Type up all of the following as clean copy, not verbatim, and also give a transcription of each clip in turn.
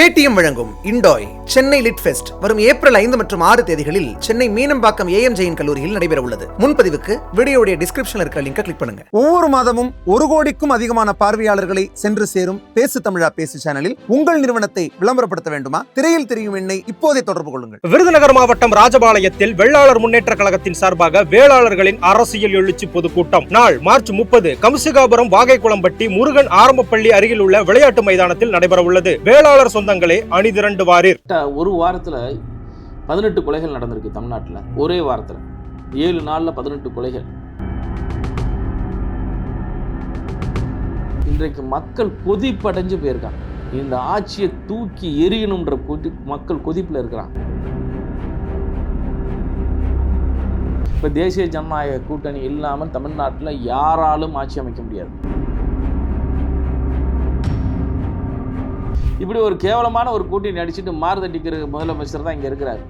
Paytm வழங்கும் இண்டோய் Chennai lid fest வரும் April 5 மற்றும் 6 தேதிகளில் சென்னை மீனம்பாக்கம் ஏஎம் கல்லூரியில் நடைபெற உள்ளது. முன்பதிவுக்கு வீடியோடைய டிஸ்கிரிப்ஷன்ல இருக்கிற லிங்கை கிளிக் பண்ணுங்க. ஒவ்வொரு மாதமும் 1 கோடிக்கும் அதிகமான பார்வையாளர்களை சென்று சேரும் பேசு தமிழா பேசு சேனலில் உங்கள் நிறுவனத்தை விளம்பரப்படுத்த வேண்டுமா? திரையில் தெரியும் எண்ணை இப்போதே தொடர்பு கொள்ளுங்கள். விருதுநகர் மாவட்டம் ராஜபாளையத்தில் வெள்ளாளர் முன்னேற்ற கழகத்தின் சார்பாக வேளாளர்களின் அரசியல் எழுச்சி பொதுக்கூட்டம் நாள் மார்ச் 30 கம்சிகாபுரம் வாகைக்குளம்பட்டி முருகன் ஆரம்பப்பள்ளி அருகில் உள்ள விளையாட்டு மைதானத்தில் நடைபெற உள்ளது. வேளாளர் சொந்தங்களே அணிதிரண்டு வாரீர். ஒரு வாரத்தில் 18 கொலைகள் நடந்திருக்கு தமிழ்நாட்டில். ஒரே வாரத்தில் 7 நாளில் 18 கொலைகள். இன்றைக்கு மக்கள் கொதிப்படைஞ்சு போயிருக்காங்க. இந்த ஆட்சியை தூக்கி எரியணுன்ற மக்கள் கொதிப்பில் இருக்கிறாங்க. இப்போ தேசிய ஜனநாயக கூட்டணி இல்லாமல் தமிழ்நாட்டில் யாராலும் ஆட்சி அமைக்க முடியாது. இப்படி ஒரு கேவலமான ஒரு கூட்டணி அடிச்சுட்டு மாறுதட்டிக்கிற முதலமைச்சர் தான் இங்கே இருக்கிறார்.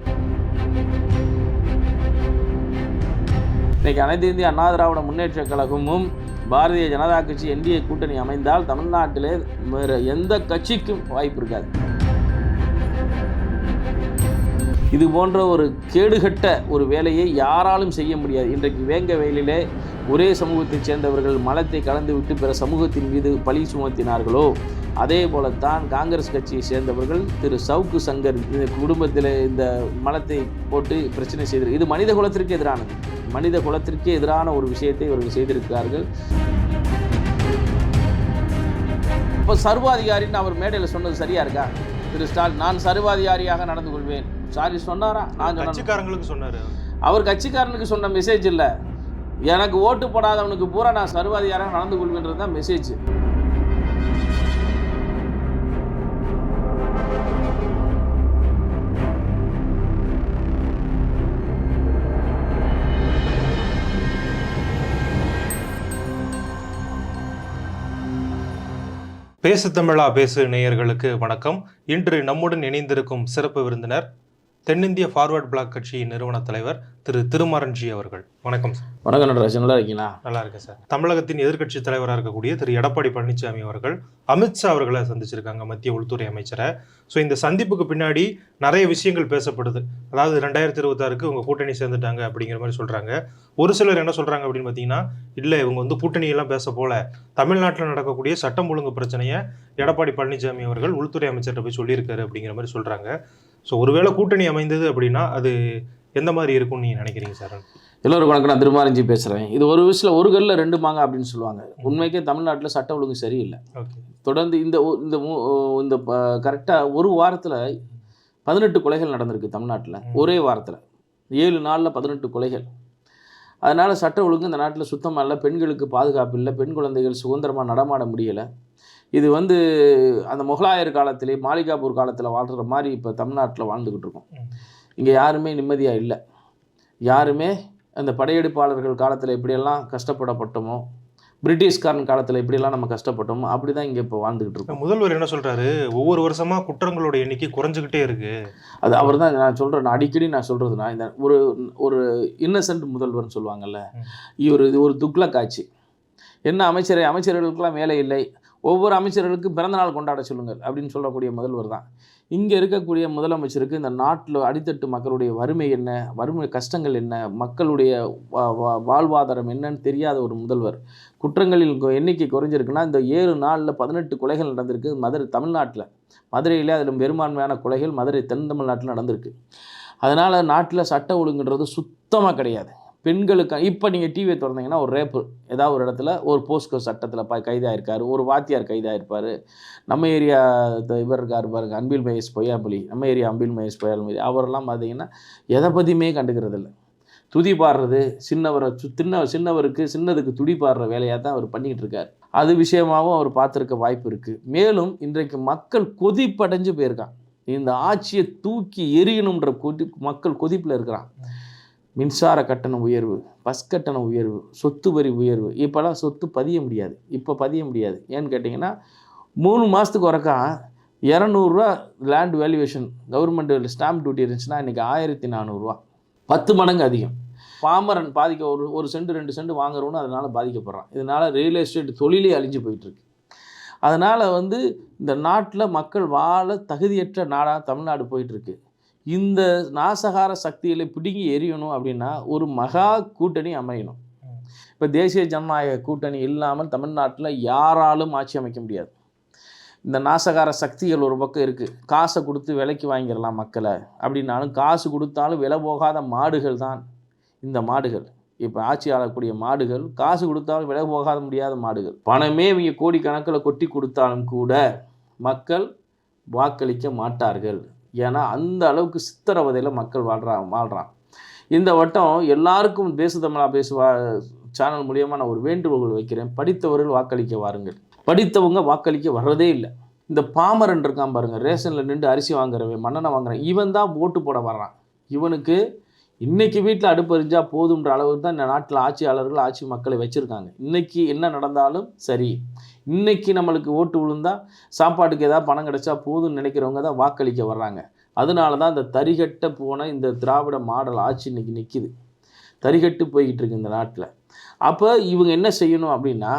இன்னைக்கு அனைத்து இந்திய அண்ணா திராவிட முன்னேற்ற கழகமும் பாரதிய ஜனதா கட்சி என்டிஏ கூட்டணி அமைந்தால் தமிழ்நாட்டிலே வேறு எந்த கட்சிக்கும் வாய்ப்பு இருக்காது. இது போன்ற ஒரு கேடுகட்ட ஒரு வேலையை யாராலும் செய்ய முடியாது. இன்றைக்கு வேங்க வயலிலே ஒரே சமூகத்தைச் சேர்ந்தவர்கள் மலத்தை கலந்து விட்டு பிற சமூகத்தின் மீது பழி சுமத்தினார்களோ அதே போலத்தான் காங்கிரஸ் கட்சியை சேர்ந்தவர்கள் திரு சவுக்கு சங்கர் இந்த குடும்பத்தில் இந்த மலத்தை போட்டு பிரச்சனை செய்தார். இது மனித குலத்திற்கு எதிரானது. மனித குலத்திற்கு எதிரான ஒரு விஷயத்தை இவர்கள் செய்திருக்கிறார்கள். இப்போ சர்வாதிகாரின்னு அவர் மேடையில் சொன்னது சரியா இருக்கா? திரு ஸ்டாலின் நான் சர்வாதிகாரியாக நடந்து கொள்வேன் சாரி சொன்னாரா? நான் கட்சிக்காரங்களுக்கு சொன்னார். அவர் கட்சிக்காரனுக்கு சொன்ன மெசேஜ் இல்லை. எனக்கு ஓட்டு போடாதவனுக்கு பூரா நான் சர்வாதிகாரியாக நடந்து கொள்வேன்றது தான் மெசேஜ். பேசு தமிழா பேசு நேயர்களுக்கு வணக்கம். இன்று நம்முடன் இணைந்திருக்கும் சிறப்பு விருந்தினர் தென்னிந்திய ஃபார்வர்ட் பிளாக் கட்சியின் நிறுவன தலைவர் திரு திருமாறன்ஜி அவர்கள். வணக்கம் சார். வணக்கம் நடராஜன், நல்லா இருக்கீங்களா? நல்லா இருக்கேன் சார். தமிழகத்தின் எதிர்க்கட்சி தலைவராக இருக்கக்கூடிய திரு எடப்பாடி பழனிசாமி அவர்கள் அமித்ஷா அவர்களை சந்திச்சிருக்காங்க, மத்திய உள்துறை அமைச்சரை. ஸோ இந்த சந்திப்புக்கு பின்னாடி நிறைய விஷயங்கள் பேசப்படுது. அதாவது 2026க்கு இவங்க கூட்டணி சேர்ந்துட்டாங்க அப்படிங்கிற மாதிரி சொல்கிறாங்க. ஒரு சிலர் என்ன சொல்கிறாங்க அப்படின்னு பார்த்தீங்கன்னா, இல்லை இவங்க வந்து கூட்டணியெல்லாம் பேச போல தமிழ்நாட்டில் நடக்கக்கூடிய சட்டம் ஒழுங்கு பிரச்சனையை எடப்பாடி பழனிசாமி அவர்கள் உள்துறை அமைச்சர்கிட்ட போய் சொல்லியிருக்காரு அப்படிங்கிற மாதிரி சொல்கிறாங்க. ஸோ ஒருவேளை கூட்டணி அமைந்தது அப்படின்னா அது எந்த மாதிரி இருக்கும்னு நீங்கள் நினைக்கிறீங்க சார்? எல்லோரும் வணக்கம், நான் திருமாறஞ்சி பேசுகிறேன். இது ஒரு விஷயம் ஒரு கல்லில் 2 மாங்க அப்படின்னு சொல்லுவாங்க. உண்மைக்கே தமிழ்நாட்டில் சட்டம் ஒழுங்கு சரியில்லை. தொடர்ந்து இந்த கரெக்டாக ஒரு வாரத்தில் 18 கொலைகள் நடந்திருக்கு தமிழ்நாட்டில். ஒரே வாரத்தில் 7 நாளில் 18 கொலைகள். அதனால் சட்ட ஒழுங்கு இந்த நாட்டில் சுத்தமாக இல்லை. பெண்களுக்கு பாதுகாப்பு இல்லை. பெண் குழந்தைகள் சுதந்திரமாக நடமாட முடியலை. இது அந்த முகலாயர் காலத்திலே மாளிகாப்பூர் காலத்தில் வாழ்கிற மாதிரி இப்போ தமிழ்நாட்டில் வாழ்ந்துக்கிட்டு இருக்கோம். இங்கே யாருமே நிம்மதியாக இல்லை. யாருமே அந்த படையெடுப்பாளர்கள் காலத்தில் எப்படியெல்லாம் கஷ்டப்படப்பட்டோமோ, பிரிட்டிஷ்காரன் காலத்தில் எப்படியெல்லாம் நம்ம கஷ்டப்பட்டோமோ அப்படி தான் இங்கே இப்போ வாழ்ந்துக்கிட்டு இருக்கோம். முதல்வர் என்ன சொல்கிறாரு, ஒவ்வொரு வருஷமாக குற்றங்களோட எண்ணிக்கை குறைஞ்சிக்கிட்டே இருக்குது. அது அவர் தான் நான் சொல்கிறேன். நான் அடிக்கடி சொல்கிறதுனா இந்த ஒரு இன்னசென்ட் முதல்வர்னு சொல்லுவாங்கள்ல, இது ஒரு துக்ளக் ஆட்சி. என்ன அமைச்சர்களுக்கெல்லாம் வேலை இல்லை, ஒவ்வொரு அமைச்சர்களுக்கும் பிறந்தநாள் கொண்டாட சொல்லுங்கள் அப்படின்னு சொல்லக்கூடிய முதல்வர் தான். இங்கே இருக்கக்கூடிய முதலமைச்சருக்கு இந்த நாட்டில் அடித்தட்டு மக்களுடைய வறுமை என்ன, வறுமை கஷ்டங்கள் என்ன, மக்களுடைய வாழ்வாதாரம் என்னன்னு தெரியாத ஒரு முதல்வர். குற்றங்களில் எண்ணிக்கை குறைஞ்சிருக்குன்னா இந்த 7 நாளில் 18 கொலைகள் நடந்திருக்கு தமிழ்நாட்டில். மதுரையில் அதில் பெரும்பான்மையான கொலைகள் மதுரை தென் தமிழ்நாட்டில் நடந்திருக்கு. அதனால் நாட்டில் சட்ட ஒழுங்குன்றது சுத்தமாக கிடையாது. பெண்களுக்கு இப்போ நீங்கள் டிவியை திறந்தீங்கன்னா ஒரு ரேப்பு ஏதாவது ஒரு இடத்துல ஒரு போஸ்கோ சட்டத்தில் கைதாகிருக்காரு, ஒரு வாத்தியார் கைதாகிருப்பார். நம்ம ஏரியா இவர் இருக்கார் பாருங்க, அன்பில் மகேஷ் பொய்யாமொழி, நம்ம ஏரியா அன்பில் மகேஷ் பொய்யாமொழி, அவரெல்லாம் பார்த்தீங்கன்னா எதை பற்றியுமே கண்டுக்கிறதில்ல. துதி பாடுறது, சின்னதுக்கு துடி பாடுற வேலையாக தான் அவர் பண்ணிக்கிட்டு இருக்கார். அது விஷயமாகவும் அவர் பார்த்துருக்க வாய்ப்பு இருக்குது. மேலும் இன்றைக்கு மக்கள் கொதிப்படைஞ்சு போயிருக்கான். இந்த ஆட்சியை தூக்கி எரியணுன்ற மக்கள் கொதிப்பில் இருக்கிறான். மின்சார கட்டணம் உயர்வு, பஸ் கட்டணம் உயர்வு, சொத்து வரி உயர்வு. இப்போலாம் சொத்து பதிய முடியாது. ஏன்னு கேட்டிங்கன்னா 3 மாதத்துக்கு ஒருக்கா 200 ரூபா land valuation government stamp duty இருந்துச்சுன்னா இன்றைக்கி 1400 ரூபா, 10 மடங்கு அதிகம். பாமரன் ஒரு சென்ட் 2 சென்ட் வாங்குறவனு அதனால் பாதிக்கப்படுறான். இதனால் ரியல் எஸ்டேட் தொழிலே அழிஞ்சு போயிட்டுருக்கு. அதனால் வந்து இந்த நாட்டில் மக்கள் வாழ தகுதியற்ற நாடாக தமிழ்நாடு போயிட்டுருக்கு. இந்த நாசகார சக்திகளை பிடுங்கி எறியணும் அப்படின்னா ஒரு மகா கூட்டணி அமையணும். இப்போ தேசிய ஜனநாயக கூட்டணி இல்லாமல் தமிழ்நாட்டில் யாராலும் ஆட்சி அமைக்க முடியாது. இந்த நாசகார சக்திகள் ஒரு பக்கம் இருக்குது. காசை கொடுத்து விலைக்கு வாங்கிடலாம் மக்களை அப்படின்னாலும், காசு கொடுத்தாலும் விலை போகாத மாடுகள் தான் இந்த மாடுகள். இப்போ ஆட்சி ஆளக்கூடிய மாடுகள் காசு கொடுத்தாலும் விலை போகாத முடியாத மாடுகள். பணமே இவங்க கோடிக்கணக்கில் கொட்டி கொடுத்தாலும் கூட மக்கள் வாக்களிக்க மாட்டார்கள். ஏன்னா அந்த அளவுக்கு சித்திரவதையில் மக்கள் வாழ்கிறான். இந்த வட்டம் எல்லாருக்கும் பேசு தமிழா பேசுவா சேனல் மூலியமாக நான் ஒரு வேண்டுகோள் வைக்கிறேன். படித்தவர்கள் வாக்களிக்க வாருங்கள். படித்தவங்க வாக்களிக்க வர்றதே இல்லை. இந்த பாமரன் இருக்கான் பாருங்கள், ரேஷனில் நின்று அரிசி வாங்குறவன், மண்ணெண்ணை வாங்குறேன், இவன் தான் ஓட்டு போட வர்றான். இவனுக்கு இன்றைக்கி வீட்டில் அடுப்பு எரிஞ்சால் போதுன்ற அளவுக்கு தான் இந்த நாட்டில் ஆட்சியாளர்கள் ஆட்சி மக்களை வச்சுருக்காங்க. இன்றைக்கி என்ன நடந்தாலும் சரி, இன்றைக்கி நம்மளுக்கு ஓட்டு விழுந்தால் சாப்பாட்டுக்கு ஏதாவது பணம் கிடைச்சா போதும்னு நினைக்கிறவங்க தான் வாக்களிக்க வர்றாங்க. அதனால தான் இந்த தரிகட்ட போன இந்த திராவிட மாடல் ஆட்சி இன்றைக்கி நிற்கிது. தரிகட்டு போய்கிட்டு இருக்கு இந்த நாட்டில். அப்போ இவங்க என்ன செய்யணும் அப்படின்னா,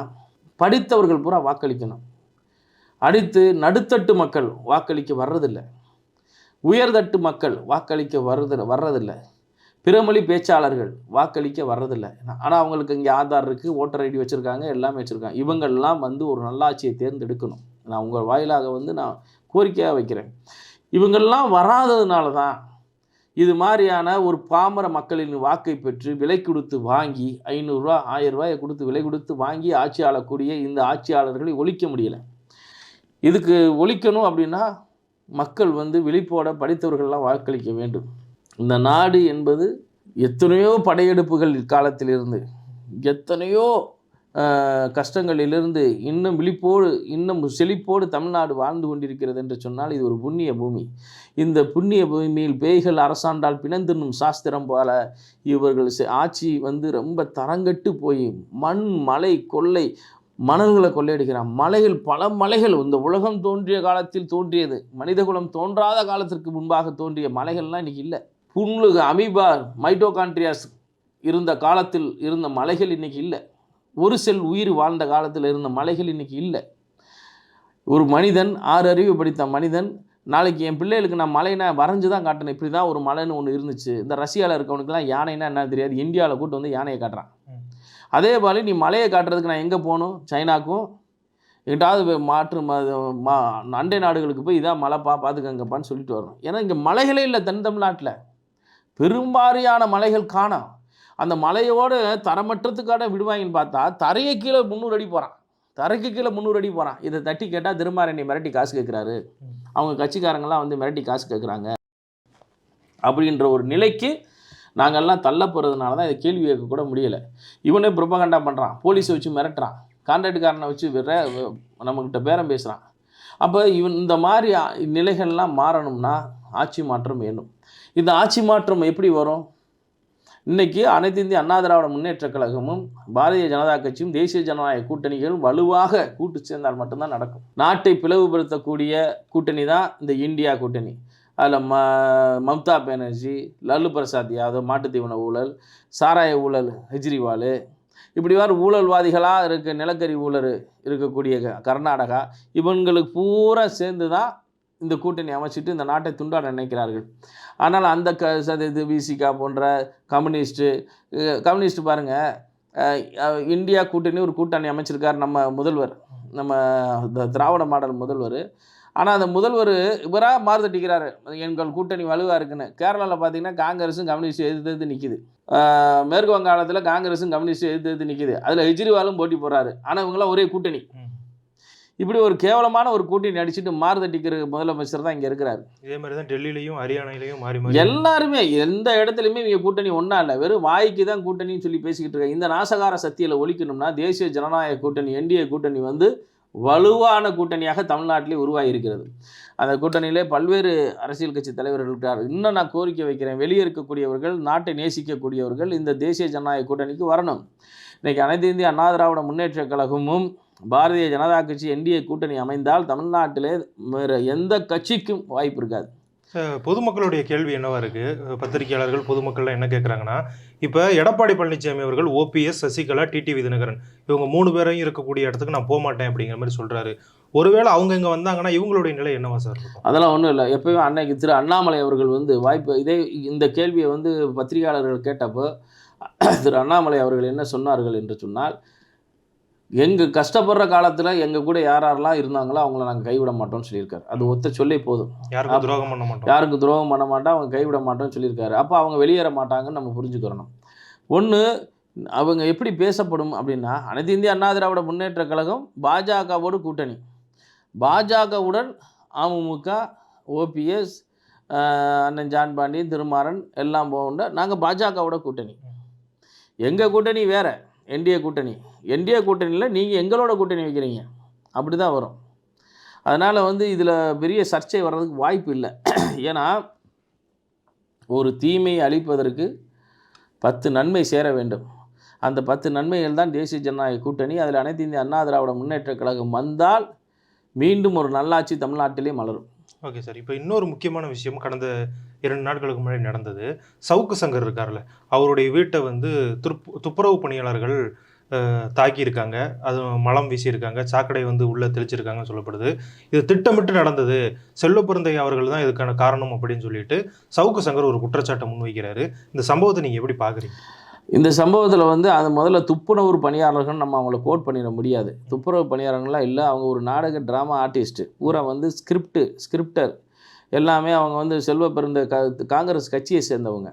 படித்தவர்கள் பூரா வாக்களிக்கணும். அடுத்து நடுத்தட்டு மக்கள் வாக்களிக்க வர்றதில்லை, உயர்தட்டு மக்கள் வாக்களிக்க வர்றதில்லை, பிறமொழி பேச்சாளர்கள் வாக்களிக்க வர்றதில்லை. ஆனால் அவங்களுக்கு இங்கே ஆதார் இருக்குது, ஓட்டர் ஐடி வச்சுருக்காங்க, எல்லாமே வச்சுருக்காங்க. இவங்கள்லாம் வந்து ஒரு நல்லாட்சியை தேர்ந்தெடுக்கணும். நான் உங்கள் வாயிலாக வந்து நான் கோரிக்கையாக வைக்கிறேன். இவங்கள்லாம் வராததுனால தான் இது மாதிரியான ஒரு பாமர மக்களின் வாக்கை பெற்று விலை கொடுத்து வாங்கி 500 ரூபா 1000 ரூபாயை கொடுத்து விலை கொடுத்து வாங்கி ஆட்சி ஆளக்கூடிய இந்த ஆட்சியாளர்களை ஒழிக்க முடியலை. இதுக்கு ஒழிக்கணும் அப்படின்னா மக்கள் வந்து விழிப்போட படித்தவர்கள்லாம் வாக்களிக்க வேண்டும். இந்த நாடு என்பது எத்தனையோ படையெடுப்புகள் காலத்திலிருந்து, எத்தனையோ கஷ்டங்களிலிருந்து இன்னும் விழிப்போடு இன்னும் செழிப்போடு தமிழ்நாடு வாழ்ந்து கொண்டிருக்கிறது என்று சொன்னால் இது ஒரு புண்ணிய பூமி. இந்த புண்ணிய பூமியில் பேய்கள் அரசாண்டால் பிணந்தின்னும் சாஸ்திரம் போல இவர்கள் ஆட்சி வந்து ரொம்ப தரங்கட்டு போய் மண் மலை கொள்ளை மணல்களை கொள்ளையடிக்கிறான். மலைகள், பல மலைகள் இந்த உலகம் தோன்றிய காலத்தில் தோன்றியது, மனிதகுலம் தோன்றாத காலத்திற்கு முன்பாக தோன்றிய மலைகள்லாம் இன்றைக்கி இல்லை. புண்ணுக அமீபா மைட்டோகாண்ட்ரியாஸ் இருந்த காலத்தில் இருந்த மலைகள் இன்றைக்கி இல்லை. ஒரு செல் உயிர் வாழ்ந்த காலத்தில் இருந்த மலைகள் இன்றைக்கி இல்லை. ஒரு மனிதன் 6 அறிவு படித்த மனிதன் நாளைக்கு என் பிள்ளைகளுக்கு நான் மலைனா வரைஞ்சி தான் காட்டணும், இப்படி தான் ஒரு மலைன்னு ஒன்று இருந்துச்சு. இந்த ரஷ்யாவில் இருக்கவனுக்குலாம் யானைன்னா என்ன தெரியாது, இந்தியாவில் கூட்டு வந்து யானையை காட்டுறான். அதே போல் நீ மலையை காட்டுறதுக்கு நான் எங்கே போகணும், சைனாக்கும் எங்கிட்டாவது அண்டை நாடுகளுக்கு போய் இதான் மலைப்பா பார்த்துக்கங்கப்பான்னு சொல்லிட்டு வரணும். ஏன்னா இங்கே மலைகளே இல்லை. தமிழ்நாட்டில் பெரும்பாரியான மலைகள் காணோம். அந்த மலையோடு தரமற்றத்துக்கான விடுவாங்கன்னு பார்த்தா தரையை கீழே 300 அடி போகிறான், தரைக்கு கீழே 300 அடி போகிறான். இதை தட்டி கேட்டால் திருமாறனை மிரட்டி காசு கேட்குறாரு, அவங்க கட்சிக்காரங்களாம் வந்து மிரட்டி காசு கேட்குறாங்க அப்படின்ற ஒரு நிலைக்கு நாங்கள்லாம் தள்ள போகிறதுனால தான் இதை கேள்வி கேட்க கூட முடியலை. இவனே ப்ரொபகண்டா பண்ணுறான், போலீஸை வச்சு மிரட்டுறான், கான்ட்ராக்டுக்காரனை வச்சு நம்மக்கிட்ட பேரம் பேசுகிறான். அப்போ இந்த மாதிரி நிலைகள்லாம் மாறணும்னா ஆட்சி மாற்றம் வேணும். இந்த ஆட்சி மாற்றம் எப்படி வரும்? இன்றைக்கி அனைத்து இந்திய அண்ணா திராவிட முன்னேற்றக் கழகமும் பாரதிய ஜனதா கட்சியும் தேசிய ஜனநாயக கூட்டணிகளும் வலுவாக கூட்டு சேர்ந்தால் மட்டும்தான் நடக்கும். நாட்டை பிளவுபடுத்தக்கூடிய கூட்டணி தான் இந்த இந்தியா கூட்டணி. அதில் மம்தா பானர்ஜி, லல்லு பிரசாத் யாதவ் மாட்டுத்தீவன ஊழல், சாராய ஊழல் கெஜ்ரிவால், இப்படி வேறு ஊழல்வாதிகளாக இருக்க நிலக்கரி ஊழல் இருக்கக்கூடிய கர்நாடகா, இவங்களுக்கு பூரா சேர்ந்து தான் இந்த கூட்டணி அமைச்சிட்டு இந்த நாட்டை துண்டாட நினைக்கிறார்கள். ஆனால் அந்த இது விசிகா போன்ற கம்யூனிஸ்ட்டு பாருங்கள், இந்தியா கூட்டணி ஒரு கூட்டணி அமைச்சிருக்கார் நம்ம முதல்வர், நம்ம திராவிட மாடல் முதல்வர். ஆனால் அந்த முதல்வர் இவராக மாறுதட்டிக்கிறாரு, எங்கள் கூட்டணி வலுவாக இருக்குன்னு. கேரளாவில் பார்த்தீங்கன்னா காங்கிரஸும் கம்யூனிஸ்ட்டும் எதிர்த்து நிற்கிது. மேற்கு வங்காளத்தில் காங்கிரஸும் கம்யூனிஸ்ட்டும் எதிர்த்து நிற்கிது. அதில் கெஜ்ரிவாலும் போட்டி போடுறாரு. ஆனால் இவங்களாம் ஒரே கூட்டணி. இப்படி ஒரு கேவலமான ஒரு கூட்டணி அடிச்சுட்டு மாறுதட்டிக்கிற முதலமைச்சர் தான் இங்கே இருக்கிறார். இதே மாதிரி தான் டெல்லியிலையும் ஹரியானாலையும் மாறி எல்லாருமே எந்த இடத்துலையுமே இவங்க கூட்டணி ஒன்றா இல்லை, வெறும் வாய்க்கு தான் கூட்டணின்னு சொல்லி பேசிக்கிட்டு இருக்காங்க. இந்த நாசகார சக்தியில் ஒழிக்கணும்னா தேசிய ஜனநாயக கூட்டணி என்டிஏ கூட்டணி வந்து வலுவான கூட்டணியாக தமிழ்நாட்டிலே உருவாகி இருக்கிறது. அந்த கூட்டணியிலே பல்வேறு அரசியல் கட்சி தலைவர்கள் இருக்கிறார். இன்னும் நான் கோரிக்கை வைக்கிறேன், வெளியே இருக்கக்கூடியவர்கள், நாட்டை நேசிக்கக்கூடியவர்கள் இந்த தேசிய ஜனநாயக கூட்டணிக்கு வரணும். இன்றைக்கி அனைத்து இந்திய அண்ணா திராவிட முன்னேற்றக் கழகமும் பாரதிய ஜனதா கட்சி என்டிஏ கூட்டணி அமைந்தால் தமிழ்நாட்டிலே வேறு எந்த கட்சிக்கும் வாய்ப்பு இருக்காது. பொதுமக்களுடைய கேள்வி என்னவா இருக்கு, பத்திரிகையாளர்கள் பொதுமக்கள்லாம் என்ன கேட்குறாங்கன்னா, இப்போ எடப்பாடி பழனிசாமி அவர்கள் ஓபிஎஸ், சசிகலா, டிடிவி தினகரன் இவங்க 3 பேரையும் இருக்கக்கூடிய இடத்துக்கு நான் போக மாட்டேன் அப்படிங்கிற மாதிரி சொல்றாரு. ஒருவேளை அவங்க இங்கே வந்தாங்கன்னா இவங்களுடைய நிலை என்னவா சார் இருக்கும்? அதெல்லாம் ஒன்றும் இல்லை. எப்பயுமே அன்னைக்கு திரு அண்ணாமலை அவர்கள் வந்து இந்த கேள்வியை வந்து பத்திரிகையாளர்கள் கேட்டப்போ திரு அண்ணாமலை அவர்கள் என்ன சொன்னார்கள் என்று சொன்னால், எங்கள் கஷ்டப்படுற காலத்தில் எங்கள் கூட யாரெல்லாம் இருந்தாங்களோ அவங்கள நாங்கள் கைவிட மாட்டோம்னு சொல்லியிருக்காரு. அது ஒத்த சொல்லே போதும். யாருக்கும் துரோகம் பண்ண மாட்டோம், யாருக்கும் துரோகம் பண்ண மாட்டோம், அவங்க கைவிட மாட்டோம்னு சொல்லியிருக்காரு. அப்போ அவங்க வெளியேற மாட்டாங்கன்னு நம்ம புரிஞ்சுக்கிறணும். ஒன்று, அவங்க எப்படி பேசப்படும் அப்படின்னா, அனைத்து இந்திய அண்ணா திராவிட முன்னேற்ற கழகம் பாஜகவோடு கூட்டணி, பாஜகவுடன் அமமுக, ஓபிஎஸ், அண்ணன் ஜான் பாண்டியன், திருமாறன் எல்லாம் போக நாங்கள் பாஜகவோட கூட்டணி. எங்கள் கூட்டணி வேறு, என்டிஏ கூட்டணி. என்டிஏ கூட்டணியில் நீங்கள் எங்களோட கூட்டணி வைக்கிறீங்க, அப்படி தான் வரும். அதனால் வந்து இதில் பெரிய சர்ச்சை வர்றதுக்கு வாய்ப்பு இல்லை. ஏன்னா ஒரு தீமையை அழிப்பதற்கு 10 நன்மை சேர வேண்டும். அந்த 10 நன்மைகள் தான் தேசிய ஜனநாயக கூட்டணி. அதில் அனைத்து இந்திய அண்ணா திராவிட முன்னேற்ற கழகம் வந்தால் மீண்டும் ஒரு நல்லாட்சி தமிழ்நாட்டிலே மலரும். Okay sir. இப்போ இன்னொரு முக்கியமான விஷயம் கடந்த 2 நாட்களுக்கு முன்னாடி நடந்தது. சவுக்கு சங்கர் இருக்கார்ல, அவருடைய வீட்டை வந்து துப்புரவு பணியாளர்கள் தாக்கியிருக்காங்க, அது மலம் வீசியிருக்காங்க, சாக்கடை வந்து உள்ளே தெளிச்சிருக்காங்கன்னு சொல்லப்படுது. இது திட்டமிட்டு நடந்தது, செல்வப்பிறந்தை அவர்கள் தான் இதுக்கான காரணம் அப்படின்னு சொல்லிட்டு சவுக்கு சங்கர் ஒரு குற்றச்சாட்டை முன்வைக்கிறாரு. இந்த சம்பவத்தை நீங்கள் எப்படி பார்க்குறீங்க? இந்த சம்பவத்தில் வந்து அது முதல்ல துப்புரவு பணியாளர்கள் நம்ம அவங்கள கோட் பண்ணிட முடியாது. துப்புரவு பணியாளர்கள்லாம் இல்லை, அவங்க ஒரு நாடக ட்ராமா ஆர்டிஸ்ட்டு, பூரா வந்து ஸ்கிரிப்டர் எல்லாமே அவங்க வந்து செல்வப்பிறந்த காங்கிரஸ் கட்சியை சேர்ந்தவங்க.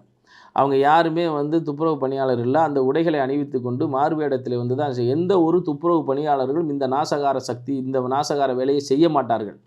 அவங்க யாருமே வந்து துப்புரவு பணியாளர் இல்லை. அந்த உடைகளை அணிவித்து கொண்டு மாறுவேடத்தில் வந்து தான் எந்த ஒரு துப்புரவு பணியாளர்களும் இந்த நாசகார வேலையை செய்ய மாட்டார்கள்.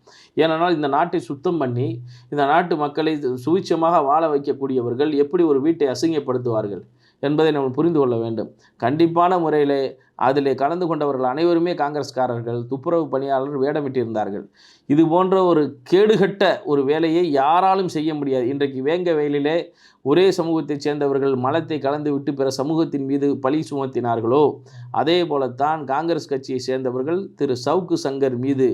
ஏனென்றால் இந்த நாட்டை சுத்தம் பண்ணி இந்த நாட்டு மக்களை சுவிட்சமாக வாழ வைக்கக்கூடியவர்கள் எப்படி ஒரு வீட்டை அசிங்கப்படுத்துவார்கள் என்பதை நம்ம புரிந்து கொள்ள வேண்டும். கண்டிப்பான முறையில் அதில் கலந்து கொண்டவர்கள் அனைவருமே காங்கிரஸ்காரர்கள், துப்புரவு பணியாளர்கள் வேடமிட்டிருந்தார்கள். இது போன்ற ஒரு கேடுகட்ட ஒரு வேலையை யாராலும் செய்ய முடியாது. இன்றைக்கு வேங்க வயலிலே ஒரே சமூகத்தைச் சேர்ந்தவர்கள் மலத்தை கலந்து விட்டு பிற சமூகத்தின் மீது பழி சுமத்தினார்களோ, அதே போலத்தான் காங்கிரஸ் கட்சியை சேர்ந்தவர்கள் திரு சவுக்கு சங்கர் மீது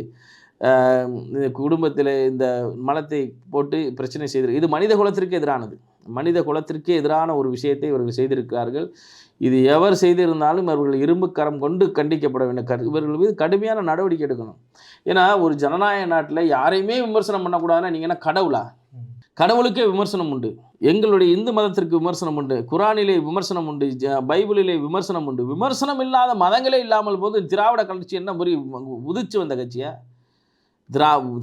குடும்பத்தில் இந்த மலத்தை போட்டு பிரச்சனை செய்து, இது மனித குலத்திற்கு எதிரானது. மனித குலத்திற்கு எதிரான ஒரு விஷயத்தை இவர்கள் செய்திருக்கிறார்கள். இது எவர் செய்திருந்தாலும் இவர்கள் இரும்பு கரம் கொண்டு கண்டிக்கப்பட வேண்டும். இவர்கள் மீது கடுமையான நடவடிக்கை எடுக்கணும். ஏன்னா ஒரு ஜனநாயக நாட்டில் யாரையுமே விமர்சனம் பண்ணக்கூடாதுன்னா நீங்கள் என்ன கடவுளா? கடவுளுக்கே விமர்சனம் உண்டு. எங்களுடைய இந்து மதத்திற்கு விமர்சனம் உண்டு, குரானிலே விமர்சனம் உண்டு, பைபிளிலே விமர்சனம் உண்டு. விமர்சனம் இல்லாத மதங்களே இல்லாமல் போது திராவிட கட்சி என்ன உதிச்சு வந்த கட்சியா?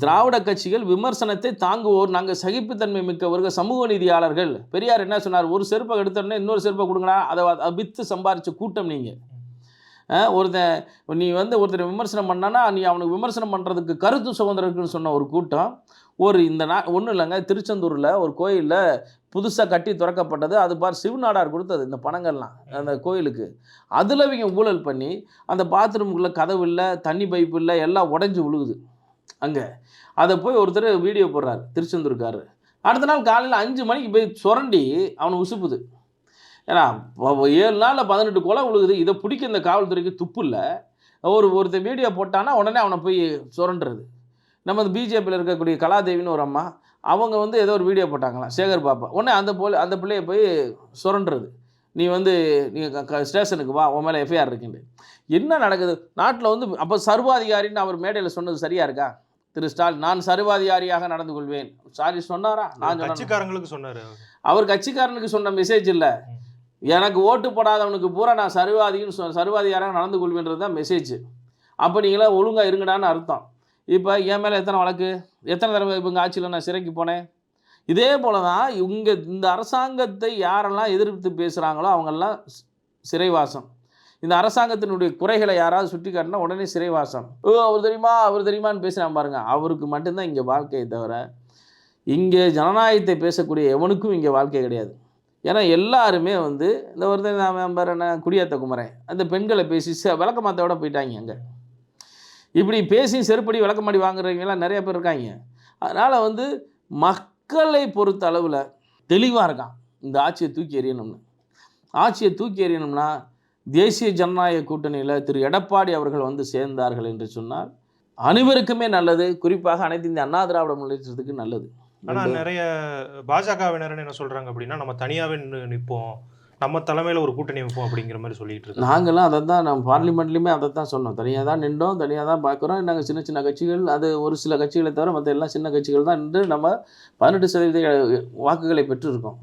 திராவிட கட்சிகள் விமர்சனத்தை தாங்குவோர், நாங்கள் சகிப்புத்தன்மை மிக்கவர்கள், சமூக நீதியாளர்கள். பெரியார் என்ன சொன்னார்? ஒரு செருப்பை எடுத்தோடனே இன்னொரு செருப்பை கொடுங்கடா, அதை விற்று சம்பாரித்த கூட்டம் நீங்கள். நீ வந்து ஒருத்தர் விமர்சனம் பண்ணான்னா நீ அவனுக்கு விமர்சனம் பண்ணுறதுக்கு கருத்து சுதந்திரம்னு சொன்ன ஒரு கூட்டம். ஒன்றும் இல்லைங்க, திருச்செந்தூரில் ஒரு கோயிலில் புதுசாக கட்டி திறக்கப்பட்டது. அது சிவநாடார் கொடுத்தது இந்த பணங்கள்லாம் அந்த கோயிலுக்கு. அதில் இவங்க ஊழல் பண்ணி அந்த பாத்ரூமுக்குள்ளே கதவு இல்லை, தண்ணி பைப்பு இல்லை, எல்லாம் உடஞ்சி விழுகுது. அங்கே அதை போய் ஒருத்தர் வீடியோ போடுறாரு, திருச்செந்தூர்காரர். அடுத்த நாள் காலையில் 5 மணிக்கு போய் சுரண்டி அவனை உசுப்புது. ஏன்னா 7 நாளில் 18 கொலை விழுகுது. இதை பிடிக்க இந்த காவல்துறைக்கு துப்பு இல்லை. ஒருத்தர் வீடியோ போட்டான்னா உடனே அவனை போய் சுரண்டுறது. நம்ம இந்த பிஜேபியில் இருக்கக்கூடிய கலாதேவின்னு ஒரு அம்மா, அவங்க வந்து ஏதோ ஒரு வீடியோ போட்டாங்களாம், சேகர் பாப்பா. உடனே அந்த பிள்ளையை போய் சுரண்டுறது. நீ வந்து நீங்கள் ஸ்டேஷனுக்கு வா, உன் மேலே எஃப்ஐஆர் இருக்குன்னு. என்ன நடக்குது நாட்டில் வந்து? அப்போ சர்வாதிகாரின்னு அவர் மேடையில் சொன்னது சரியாக இருக்கா? திரு ஸ்டாலின், நான் சர்வாதிகாரியாக நடந்து கொள்வேன் சாரி சொன்னாரா? நான் கட்சிக்காரங்களுக்கு சொன்னார். அவர் கட்சிக்காரனுக்கு சொன்ன மெசேஜ் இல்லை. எனக்கு ஓட்டு போடாதவனுக்கு பூரா நான் சர்வாதிகாரியாக நடந்து கொள்வேன்றது தான் மெசேஜ். அப்போ நீங்களாம் ஒழுங்காக இருங்கடான்னு அர்த்தம். இப்போ என் மேலே எத்தனை வழக்கு, எத்தனை தடவை இவங்க ஆட்சியில் நான் சிறைக்கு போனேன். இதே போல தான் இந்த அரசாங்கத்தை யாரெல்லாம் எதிர்த்து பேசுகிறாங்களோ அவங்கெல்லாம் சிறைவாசம். இந்த அரசாங்கத்தினுடைய குறைகளை யாராவது சுட்டி காட்டினா உடனே சிறைவாசம். அவர் தெரியுமான்னு பேசுகிறான் பாருங்க. அவருக்கு மட்டும்தான் இங்கே வாழ்க்கையை தவிர இங்கே ஜனநாயகத்தை பேசக்கூடிய எவனுக்கும் இங்கே வாழ்க்கை கிடையாது. ஏன்னா எல்லாருமே வந்து இந்த ஒருத்தர் என்ன குடியாத்த குமரன் அந்த பெண்களை பேசி விளக்கமாத்தோட போயிட்டாங்க. அங்கே இப்படி பேசி செருப்படி விளக்கமாடி வாங்குறவங்கலாம் நிறைய பேர் இருக்காங்க. அதனால் வந்து மக்களை பொறுத்த அளவில் தெளிவாக இருக்கான். இந்த ஆட்சியை தூக்கி எறியணும்னா தேசிய ஜனநாயக கூட்டணியில் திரு எடப்பாடி அவர்கள் வந்து சேர்ந்தார்கள் என்று சொன்னால் அனைவருக்குமே நல்லது. குறிப்பாக அனைத்து இந்திய அண்ணா திராவிட முன்னேற்றத்துக்கு நல்லது. ஆனால் நிறைய பாஜகவினர் என்ன சொல்றாங்க அப்படின்னா, நம்ம தனியாகவே நிற்போம், நம்ம தலைமையில் ஒரு கூட்டணி வைப்போம் அப்படிங்கிற மாதிரி சொல்லிட்டு இருக்கோம். நாங்கள்லாம் அதை தான் நம்ம பார்லிமெண்ட்லேயுமே அதை தான் சொன்னோம். தனியாக தான் நின்றோம், தனியாக தான் பார்க்குறோம். நாங்கள் சின்ன சின்ன கட்சிகள், அது ஒரு சில கட்சிகளை தவிர மற்ற எல்லாம் சின்ன கட்சிகள் தான் நின்று நம்ம 18% வாக்குகளை பெற்றிருக்கோம்.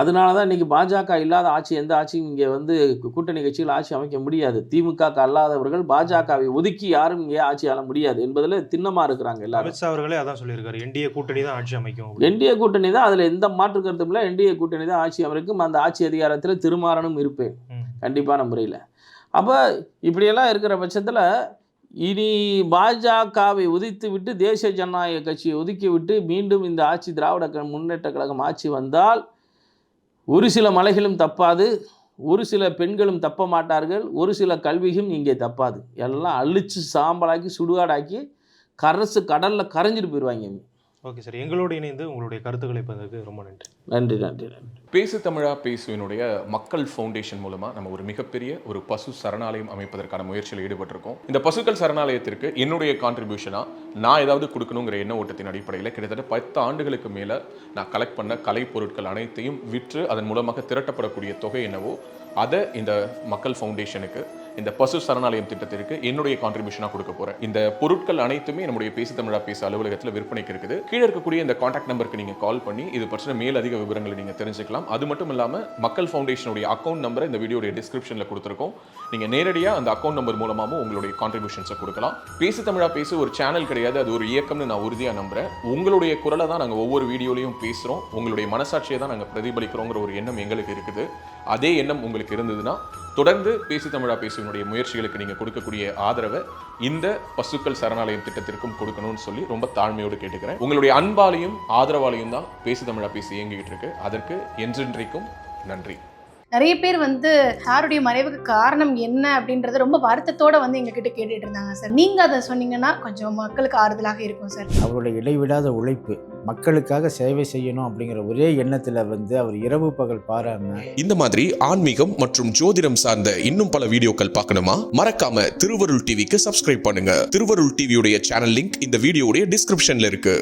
அதனால தான் இன்றைக்கி பாஜக இல்லாத ஆட்சி, எந்த ஆட்சியும் இங்கே வந்து கூட்டணி கட்சிகள் ஆட்சி அமைக்க முடியாது. திமுக அல்லாதவர்கள் பாஜகவை ஒதுக்கி யாரும் இங்கே ஆட்சி ஆள முடியாது என்பதில் திண்ணமாக இருக்கிறாங்க எல்லாரும். அமித்ஷா அவர்களே அதான் சொல்லியிருக்காரு, என்டிஏ கூட்டணி தான் ஆட்சி அமைக்கும். என்டிஏ கூட்டணி தான், அதில் எந்த மாற்று கருத்தும் இல்லை. என்டிஏ கூட்டணி தான் ஆட்சி அமைக்கும். அந்த ஆட்சி அதிகாரத்தில் திருமாறனும் இருப்பேன் கண்டிப்பான முறையில். அப்போ இப்படியெல்லாம் இருக்கிற பட்சத்தில் இனி பாஜகவை ஒதுக்கி விட்டு தேசிய ஜனநாயக கட்சியை ஒதுக்கி விட்டு மீண்டும் இந்த ஆட்சி திராவிட முன்னேற்ற கழகம் ஆட்சி வந்தால் ஒரு சில மலைகளும் தப்பாது, ஒரு சில பெண்களும் தப்ப மாட்டார்கள், ஒரு சில கல்வியும் இங்கே தப்பாது. எல்லாம் அழிச்சு சாம்பலாக்கி சுடுகாடாக்கி கடலில் கரைஞ்சிட்டு போயிடுவாங்க. ஓகே சார், எங்களோடு இணைந்து உங்களுடைய கருத்துக்களை பதிவுக்கு ரொம்ப நன்றி. நன்றி நன்றி நன்றி. பேசு தமிழா பேசுவினுடைய மக்கள் ஃபவுண்டேஷன் மூலமாக நம்ம ஒரு மிகப்பெரிய ஒரு பசு சரணாலயம் அமைப்பதற்கான முயற்சியில் ஈடுபட்டிருக்கோம். இந்த பசுக்கள் சரணாலயத்திற்கு என்னுடைய கான்ட்ரிபியூஷனாக நான் ஏதாவது கொடுக்கணுங்கிற எண்ண ஓட்டத்தின் அடிப்படையில் கிட்டத்தட்ட 10 ஆண்டுகளுக்கு மேலே நான் கலெக்ட் பண்ண கலை பொருட்கள் அனைத்தையும் விற்று அதன் மூலமாக திரட்டப்படக்கூடிய தொகை என்னவோ அதை இந்த மக்கள் ஃபவுண்டேஷனுக்கு, இந்த பசு சரணாலயம் திட்டத்திற்கு என்னுடைய கான்ட்ரிபியூஷனாக கொடுக்க போகிறேன். இந்த பொருட்கள் அனைத்துமே நம்முடைய பேசு தமிழா பேச அலுவலகத்தில் விற்பனைக்கு இருக்குது. கீழே இருக்கக்கூடிய இந்த கான்டாக்ட் நம்பருக்கு நீங்கள் கால் பண்ணி இது பற்றின மேலதிக விவரங்களை நீங்கள் தெரிஞ்சுக்கலாம். அது மட்டும் இல்லாமல் மக்கள் ஃபவுண்டேஷனுடைய அக்கௌண்ட் நம்பரை இந்த வீடியோடைய டிஸ்கிரிப்ஷனில் கொடுத்துருக்கோம். நீங்கள் நேரடியாக அந்த அக்கௌண்ட் நம்பர் மூலமாகவும் உங்களுடைய கான்ட்ரிபியூஷன்ஸை கொடுக்கலாம். பேசு தமிழா பேசு ஒரு சேனல் கிடையாது, அது ஒரு இயக்கம்னு நான் உறுதியாக நம்புகிறேன். உங்களுடைய குரலை தான் நாங்கள் ஒவ்வொரு வீடியோலையும் பேசுகிறோம், உங்களுடைய மனசாட்சியை தான் நாங்கள் பிரதிபலிக்கிறோங்கிற ஒரு எண்ணம் எங்களுக்கு இருக்குது. அதே எண்ணம் உங்களுக்கு இருந்ததுன்னா தொடர்ந்து பேசு தமிழா பேசுவனுடைய முயற்சிகளுக்கு நீங்கள் கொடுக்கக்கூடிய ஆதரவை இந்த பசுக்கள் சரணாலயம் திட்டத்திற்கும் கொடுக்கணும்னு சொல்லி ரொம்ப தாழ்மையோடு கேட்டுக்கிறேன். உங்களுடைய அன்பாலையும் ஆதரவாலையும் தான் பேசு தமிழா பேசி இயங்கிட்டு இருக்கு. அதற்கு என்றென்றைக்கும் நன்றி. நிறைய பேர் வந்து சாருடைய மறைவுக்கு காரணம் என்ன அப்படின்றத ரொம்ப வருத்தத்தோட வந்து எங்ககிட்ட கேட்டுட்டு இருந்தாங்க சார். நீங்க அதை சொன்னீங்கன்னா கொஞ்சம் மக்களுக்கு ஆறுதலாக இருக்கும் சார். அவருடைய இடைவிடாத உழைப்பு, மக்களுக்காக சேவை செய்யணும் அப்படிங்கிற ஒரே எண்ணத்துல வந்து அவர் இரவு பகல் பாராம. இந்த மாதிரி ஆன்மீகம் மற்றும் ஜோதிடம் சார்ந்த இன்னும் பல வீடியோக்கள் பார்க்கணுமா? மறக்காம திருவருள் டிவிக்கு சப்ஸ்கிரைப் பண்ணுங்க. திருவருள் டிவியுடைய சேனல் லிங்க் இந்த வீடியோடைய டிஸ்கிரிப்ஷன்ல இருக்கு.